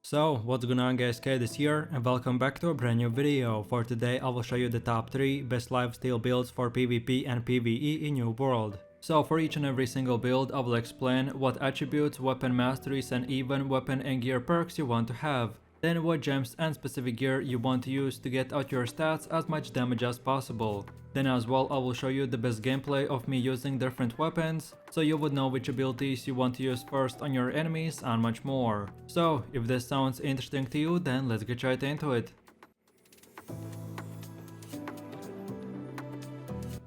So what's going on guys, Kate is here and welcome back to a brand new video. For today I will show you the top 3 best lifesteal builds for PvP and PvE in New World. So for each and every single build I will explain what attributes, weapon masteries and even weapon and gear perks you want to have. Then what gems and specific gear you want to use to get out your stats as much damage as possible. Then as well I will show you the best gameplay of me using different weapons, so you would know which abilities you want to use first on your enemies and much more. So if this sounds interesting to you, then let's get right into it.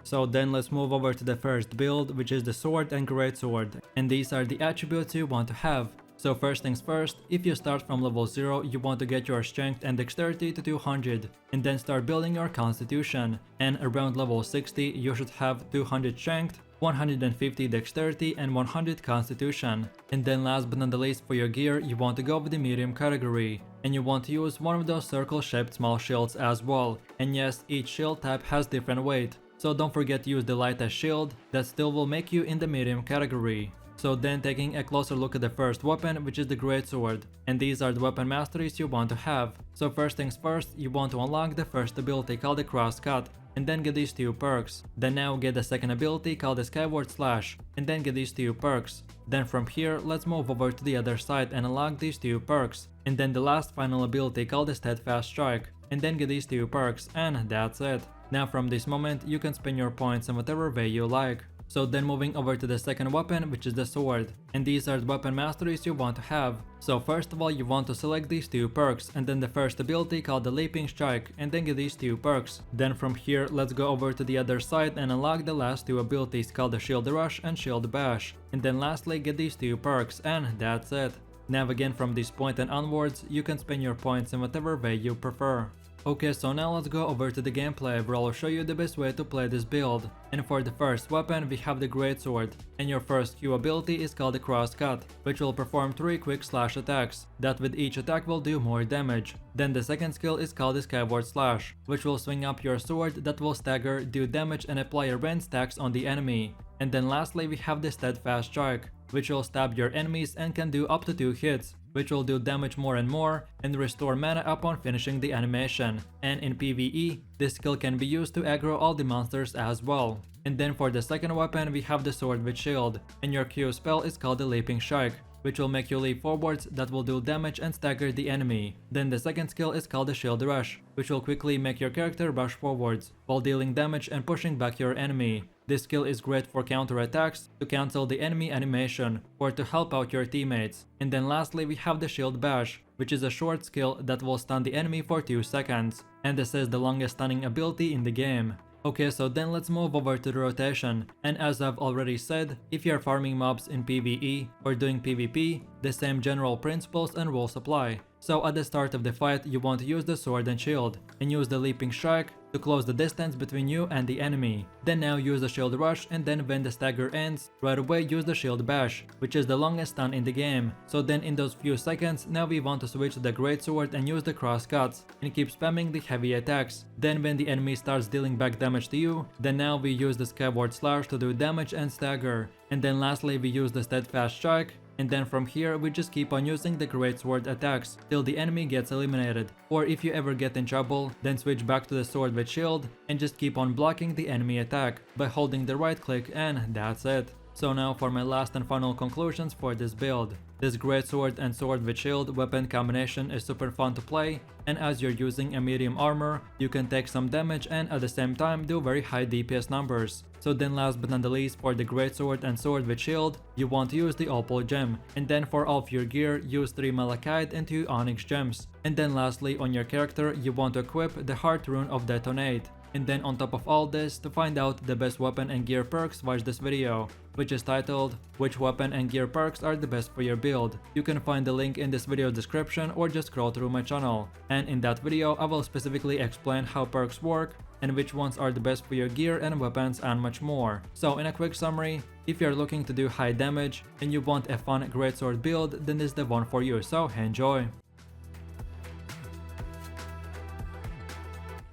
So then let's move over to the first build, which is the sword and greatsword, and these are the attributes you want to have. So first things first, if you start from level 0, you want to get your strength and dexterity to 200, and then start building your constitution, and around level 60 you should have 200 strength, 150 dexterity and 100 constitution. And then last but not the least, for your gear you want to go with the medium category, and you want to use one of those circle shaped small shields as well, and yes, each shield type has different weight, so don't forget to use the lightest shield, that still will make you in the medium category. So then taking a closer look at the first weapon, which is the greatsword, and these are the weapon masteries you want to have. So first things first, you want to unlock the first ability called the crosscut, and then get these 2 perks. Then now get the second ability called the skyward slash, and then get these 2 perks. Then from here, let's move over to the other side and unlock these 2 perks, and then the last final ability called the steadfast strike, and then get these 2 perks, and that's it. Now from this moment, you can spend your points in whatever way you like. So then moving over to the second weapon, which is the sword, and these are the weapon masteries you want to have. So first of all you want to select these 2 perks, and then the first ability called the leaping strike, and then get these 2 perks. Then from here let's go over to the other side and unlock the last 2 abilities called the shield rush and shield bash, and then lastly get these 2 perks, and that's it. Now again from this point and onwards you can spend your points in whatever way you prefer. Okay, so now let's go over to the gameplay where I'll show you the best way to play this build. And for the first weapon we have the greatsword, and your first Q ability is called the crosscut, which will perform 3 quick slash attacks, that with each attack will do more damage. Then the second skill is called the skyward slash, which will swing up your sword that will stagger, do damage and apply a range stacks on the enemy. And then lastly we have the steadfast strike, which will stab your enemies and can do up to 2 hits, which will do damage more and more and restore mana upon finishing the animation. And in PvE, this skill can be used to aggro all the monsters as well. And then for the second weapon we have the sword with shield, and your Q spell is called the leaping strike, which will make you leap forwards that will do damage and stagger the enemy. Then the second skill is called the shield rush, which will quickly make your character rush forwards while dealing damage and pushing back your enemy. This skill is great for counter attacks, to cancel the enemy animation, or to help out your teammates. And then lastly we have the shield bash, which is a short skill that will stun the enemy for 2 seconds, and this is the longest stunning ability in the game. Okay, so then let's move over to the rotation, and as I've already said, if you're farming mobs in PvE or doing PvP, the same general principles and rules apply. So at the start of the fight you want to use the sword and shield, and use the leaping strike to close the distance between you and the enemy. Then now use the shield rush, and then when the stagger ends, right away use the shield bash, which is the longest stun in the game. So then in those few seconds, now we want to switch to the greatsword and use the crosscuts, and keep spamming the heavy attacks. Then when the enemy starts dealing back damage to you, then now we use the skyward slash to do damage and stagger. And then lastly we use the steadfast strike, and then from here we just keep on using the greatsword attacks till the enemy gets eliminated. Or if you ever get in trouble, then switch back to the sword with shield and just keep on blocking the enemy attack by holding the right click, and that's it. So now for my last and final conclusions for this build. This greatsword and sword with shield weapon combination is super fun to play, and as you're using a medium armor, you can take some damage and at the same time do very high DPS numbers. So then last but not the least, for the greatsword and sword with shield, you want to use the opal gem, and then for all of your gear use 3 malachite and 2 onyx gems. And then lastly on your character you want to equip the heart rune of detonate. And then on top of all this, to find out the best weapon and gear perks, watch this video, which is titled "Which weapon and gear perks are the best for your build?" You can find the link in this video description or just scroll through my channel. And in that video I will specifically explain how perks work, and which ones are the best for your gear and weapons and much more. So in a quick summary, if you're looking to do high damage and you want a fun greatsword build, then this is the one for you, so enjoy!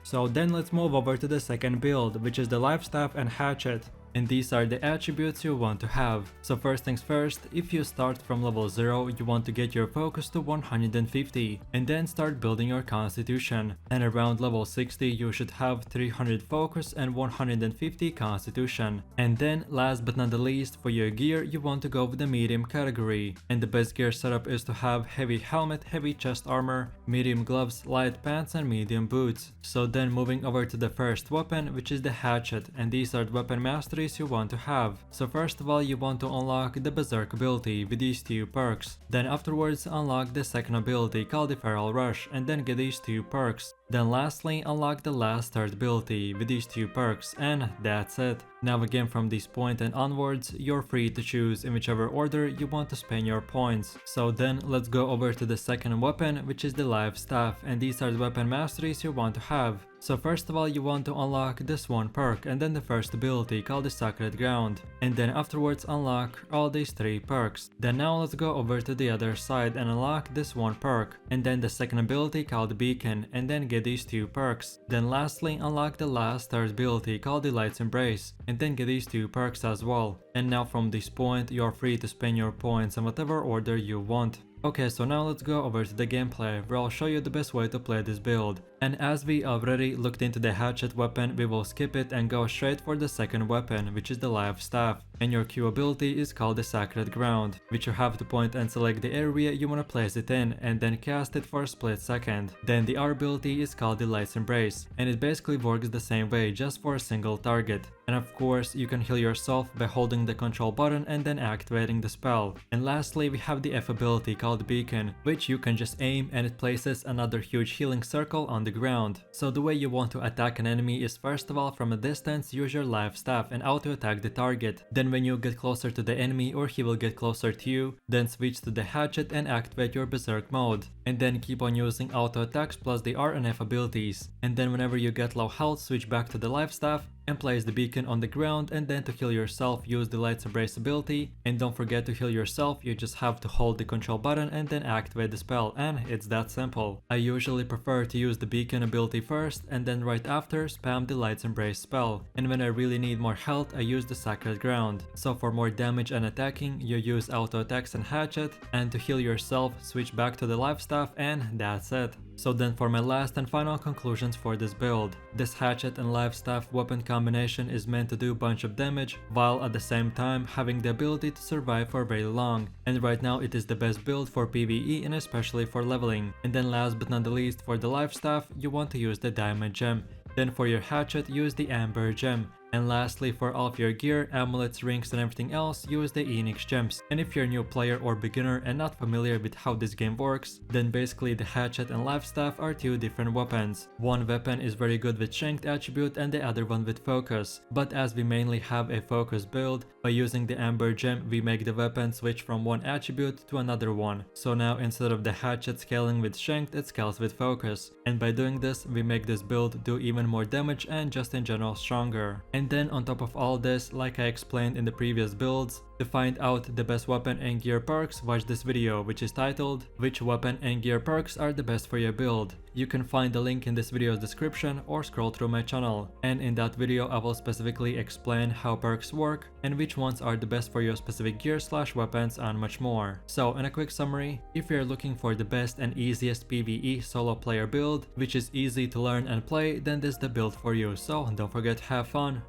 So then let's move over to the second build, which is the lifestaff and hatchet. and these are the attributes you want to have. So first things first, if you start from level 0, you want to get your focus to 150 and then start building your constitution, and around level 60 you should have 300 focus and 150 constitution. And then last but not the least, for your gear you want to go with the medium category, and the best gear setup is to have heavy helmet, heavy chest armor, medium gloves, light pants and medium boots. So then moving over to the first weapon, which is the hatchet, and these are the weapon masteries you want to have. So first of all you want to unlock the berserk ability with these two perks, then afterwards unlock the second ability called the feral rush and then get these two perks. Then lastly unlock the last third ability with these two perks, and that's it. Now again from this point and onwards you're free to choose in whichever order you want to spend your points. So then let's go over to the second weapon, which is the life staff, and these are the weapon masteries you want to have. So first of all you want to unlock this one perk and then the first ability called the sacred ground, and then afterwards unlock all these three perks. Then now let's go over to the other side and unlock this one perk and then the second ability called the beacon and then get these two perks. Then lastly unlock the last third ability called the light's embrace and then get these two perks as well. And now from this point you're free to spend your points in whatever order you want. Okay, so now let's go over to the gameplay where I'll show you the best way to play this build. And as we already looked into the hatchet weapon, we will skip it and go straight for the second weapon, which is the life staff. And your Q ability is called the sacred ground, which you have to point and select the area you want to place it in and then cast it for a split second. Then the R ability is called the light's embrace, and it basically works the same way, just for a single target. And of course you can heal yourself by holding the control button and then activating the spell. And lastly we have the F ability called beacon, which you can just aim and it places another huge healing circle on the ground. So the way you want to attack an enemy is first of all from a distance use your life staff and auto attack the target. Then when you get closer to the enemy or he will get closer to you, then switch to the hatchet and activate your berserk mode. And then keep on using auto attacks plus the R and F abilities. And then whenever you get low health switch back to the life staff and place the beacon on the ground, and then to heal yourself use the light's embrace ability. And don't forget to heal yourself, you just have to hold the control button and then activate the spell, and it's that simple. I usually prefer to use the beacon ability first and then right after spam the light's embrace spell, and when I really need more health I use the sacred ground. So for more damage and attacking you use auto attacks and hatchet, and to heal yourself switch back to the life staff, and that's it. So then for my last and final conclusions for this build, this hatchet and life staff weapon combination is meant to do a bunch of damage while at the same time having the ability to survive for very long, and right now it is the best build for PvE and especially for leveling. And then last but not the least, for the life staff you want to use the diamond gem, then for your hatchet use the amber gem, and lastly for all of your gear, amulets, rings and everything else use the Enix gems. And if you're a new player or beginner and not familiar with how this game works, then basically the hatchet and life staff are two different weapons. One weapon is very good with strength attribute and the other one with focus, but as we mainly have a focus build, by using the amber gem we make the weapon switch from one attribute to another one. So now instead of the hatchet scaling with strength, it scales with focus, and by doing this we make this build do even more damage and just in general stronger. And then on top of all this, like I explained in the previous builds, to find out the best weapon and gear perks, watch this video which is titled "Which weapon and gear perks are the best for your build?" You can find the link in this video's description or scroll through my channel, and in that video I will specifically explain how perks work and which ones are the best for your specific gear / weapons and much more. So in a quick summary, if you're looking for the best and easiest PvE solo player build which is easy to learn and play, then this is the build for you, so don't forget to have fun.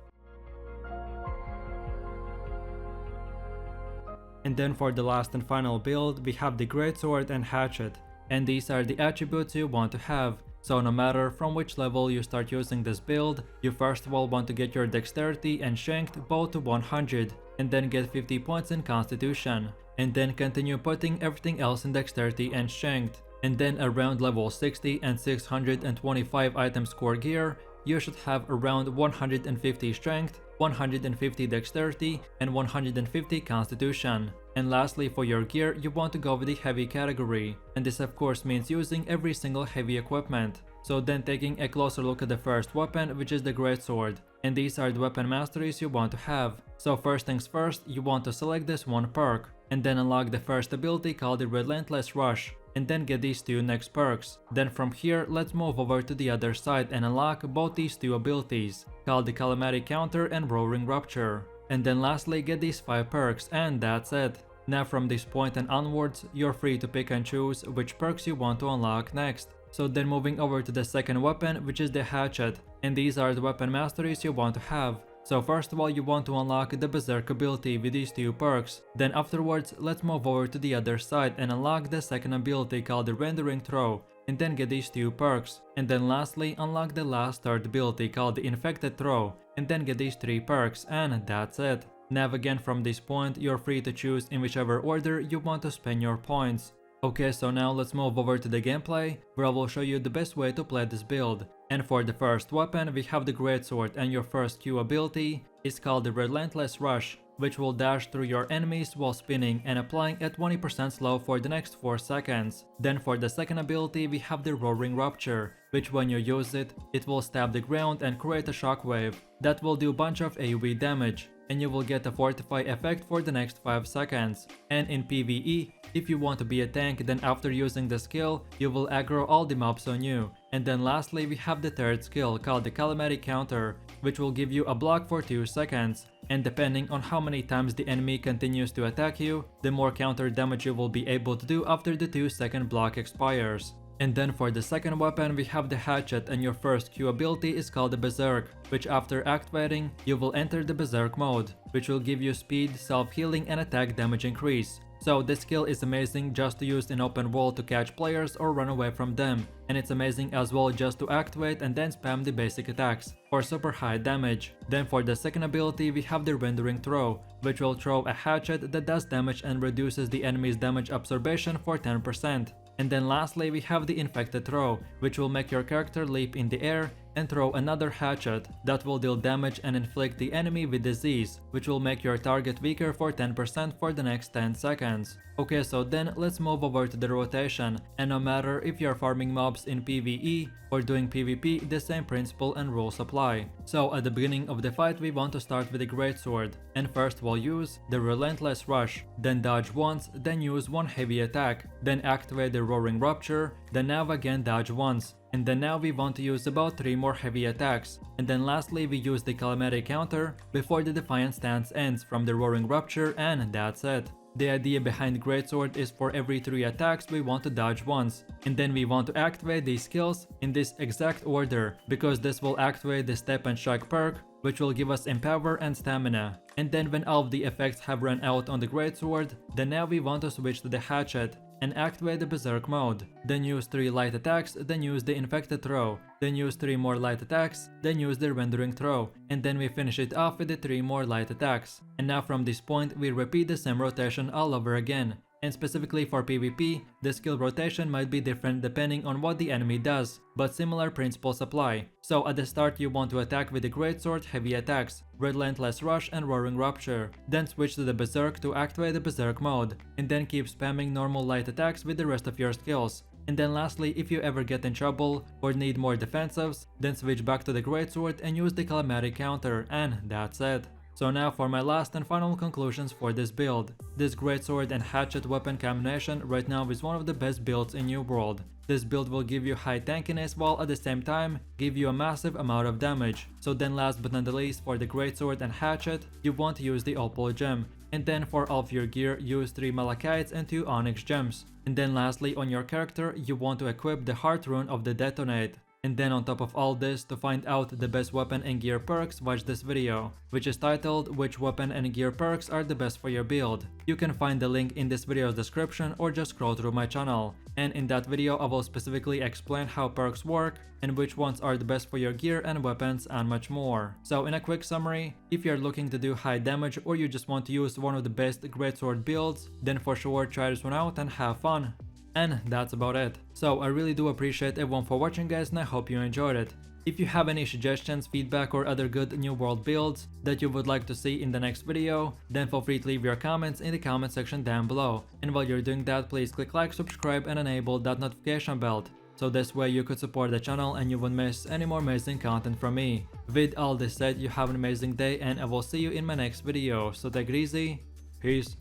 And then for the last and final build, we have the greatsword and hatchet, and these are the attributes you want to have. So no matter from which level you start using this build, you first of all want to get your dexterity and strength both to 100, and then get 50 points in constitution, and then continue putting everything else in dexterity and strength. And then around level 60 and 625 items core gear, you should have around 150 strength, 150 dexterity and 150 constitution. And lastly for your gear, you want to go with the heavy category, and this of course means using every single heavy equipment. So then taking a closer look at the first weapon, which is the greatsword, and these are the weapon masteries you want to have. So first things first, you want to select this one perk, and then unlock the first ability called the relentless rush, and then get these two next perks. Then from here, let's move over to the other side and unlock both these two abilities, called the Calamity Counter and Roaring Rupture. And then lastly get these 5 perks, and that's it. Now from this point and onwards, you're free to pick and choose which perks you want to unlock next. So then moving over to the second weapon, which is the hatchet, and these are the weapon masteries you want to have. So first of all, you want to unlock the berserk ability with these 2 perks. Then afterwards, let's move over to the other side and unlock the second ability called the rendering throw, and then get these 2 perks. And then lastly, unlock the last third ability called the infected throw, and then get these 3 perks, and that's it. Now again from this point, you're free to choose in whichever order you want to spend your points. Okay, so now let's move over to the gameplay, where I will show you the best way to play this build. And for the first weapon, we have the greatsword, and your first Q ability is called the relentless rush, which will dash through your enemies while spinning and applying at 20% slow for the next 4 seconds. Then for the second ability, we have the roaring rupture, which when you use it, it will stab the ground and create a shockwave that will do a bunch of AoE damage, and you will get a fortify effect for the next 5 seconds. And in PvE, if you want to be a tank, then after using the skill, you will aggro all the mobs on you. And then lastly, we have the third skill called the calamity counter, which will give you a block for 2 seconds. And depending on how many times the enemy continues to attack you, the more counter damage you will be able to do after the 2-second block expires. And then for the second weapon, we have the hatchet, and your first Q ability is called the berserk, which after activating, you will enter the berserk mode, which will give you speed, self-healing and attack damage increase. So this skill is amazing just to use in open world to catch players or run away from them, and it's amazing as well just to activate and then spam the basic attacks for super high damage. Then for the second ability, we have the rendering throw, which will throw a hatchet that does damage and reduces the enemy's damage absorption for 10%. And then lastly, we have the infected throw, which will make your character leap in the air and throw another hatchet that will deal damage and inflict the enemy with disease, which will make your target weaker for 10% for the next 10 seconds. Okay, so then let's move over to the rotation, and no matter if you're farming mobs in PvE or doing PvP, the same principle and rules apply. So at the beginning of the fight, we want to start with the greatsword, and first we'll use the relentless rush, then dodge once, then use 1 heavy attack, then activate the roaring rupture, then now again dodge once. And then now we want to use about 3 more heavy attacks. And then lastly we use the calamity counter before the defiant stance ends from the roaring rupture, and that's it. The idea behind greatsword is for every 3 attacks we want to dodge once. And then we want to activate these skills in this exact order, because this will activate the step and strike perk, which will give us empower and stamina. And then when all of the effects have run out on the greatsword, then now we want to switch to the hatchet and activate the berserk mode. Then use 3 light attacks, then use the infected throw, then use 3 more light attacks, then use the rendering throw, and then we finish it off with the 3 more light attacks. And now from this point we repeat the same rotation all over again. And specifically for PvP, the skill rotation might be different depending on what the enemy does, but similar principles apply. So at the start you want to attack with the greatsword heavy attacks, relentless rush and roaring rupture, then switch to the berserk to activate the berserk mode, and then keep spamming normal light attacks with the rest of your skills. And then lastly, if you ever get in trouble or need more defensives, then switch back to the greatsword and use the calamity counter, and that's it. So now for my last and final conclusions for this build. This greatsword and hatchet weapon combination right now is one of the best builds in New World. This build will give you high tankiness while at the same time give you a massive amount of damage. So then last but not the least, for the greatsword and hatchet, you want to use the opal gem. And then for all of your gear, use 3 malachites and 2 onyx gems. And then lastly, on your character, you want to equip the heart rune of the detonate. And then on top of all this, to find out the best weapon and gear perks, watch this video, which is titled which weapon and gear perks are the best for your build. You can find the link in this video's description or just scroll through my channel. And in that video I will specifically explain how perks work and which ones are the best for your gear and weapons and much more. So in a quick summary, if you're looking to do high damage or you just want to use one of the best greatsword builds, then for sure try this one out and have fun. And that's about it. So I really do appreciate everyone for watching guys, and I hope you enjoyed it. If you have any suggestions, feedback or other good New World builds that you would like to see in the next video, then feel free to leave your comments in the comment section down below. And while you're doing that, please click like, subscribe and enable that notification bell, so this way you could support the channel and you won't miss any more amazing content from me. With all this said, you have an amazing day and I will see you in my next video. So take it easy, peace.